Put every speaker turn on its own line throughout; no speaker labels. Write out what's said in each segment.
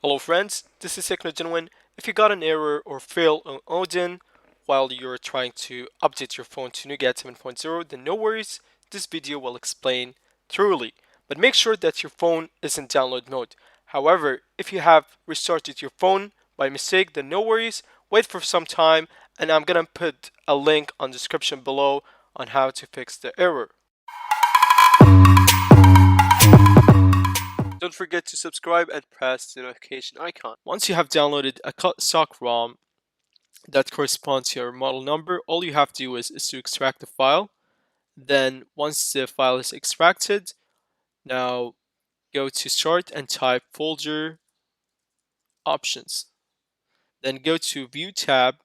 Hello friends, this is Genuine. If you got an error or fail on Odin while you're trying to update your phone to Nougat 7.0, then no worries, this video will explain thoroughly. But make sure that your phone is in download mode. However, if you have restarted your phone by mistake, then no worries, wait for some time and I'm gonna put a link on the description below on how to fix the error. Don't forget to subscribe and press the notification icon. Once you have downloaded a stock ROM that corresponds to your model number, all you have to do is to extract the file. Then once the file is extracted, now go to Start and type Folder Options. Then go to View tab,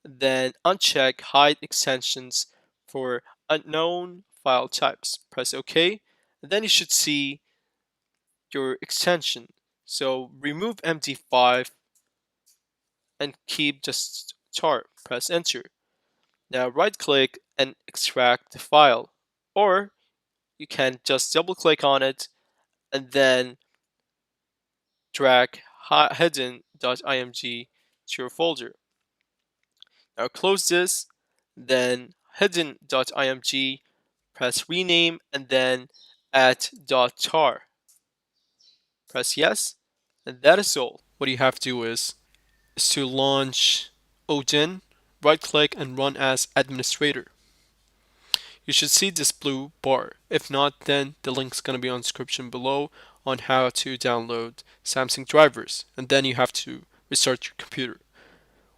then uncheck Hide Extensions for unknown file types. Press OK, and then you should see your extension. So remove MD5 and keep just tar. Press enter. Now right click and extract the file, or you can just double click on it and then drag hidden.img to your folder. Now close this, then hidden.img, press rename and then add .tar. Press yes, and that is all. What you have to do is to launch Odin, right click and run as administrator. You should see this blue bar. If not, then the link's going to be on the description below on how to download Samsung drivers, and then you have to restart your computer.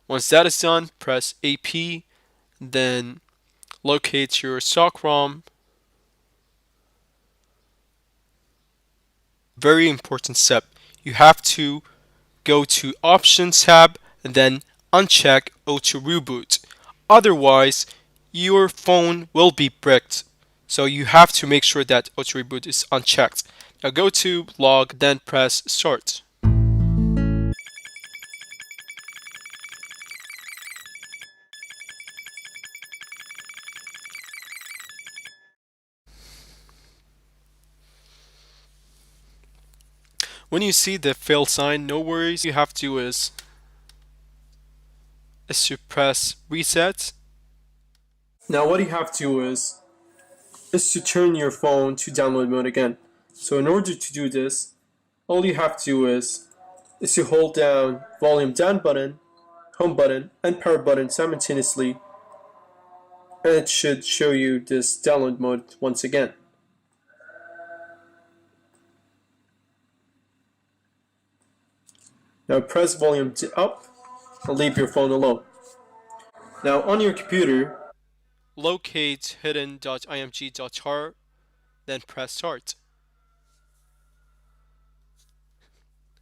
Once that is done, press AP, then locate your stock ROM. Very important step. You have to go to Options tab and then uncheck Auto Reboot. Otherwise, your phone will be bricked. So you have to make sure that Auto Reboot is unchecked. Now go to Log, then press Start. When you see the fail sign, no worries. You have to do is to press Reset. Now what you have to do is to turn your phone to download mode again. So in order to do this, all you have to do is to hold down volume down button, home button, and power button simultaneously, and it should show you this download mode once again. Now press volume up and leave your phone alone. Now on your computer, locate hidden.img.tar, then press start.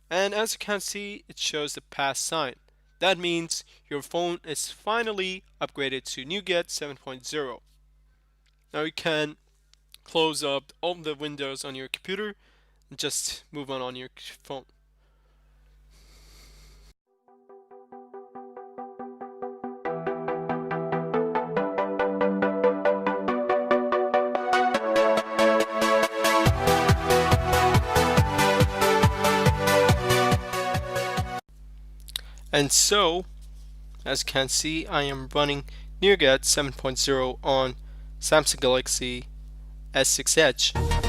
And as you can see, it shows the pass sign. That means your phone is finally upgraded to Nougat 7.0. Now you can close up all the windows on your computer and just move on your phone. And so, as you can see, I am running Nougat 7.0 on Samsung Galaxy S6 Edge.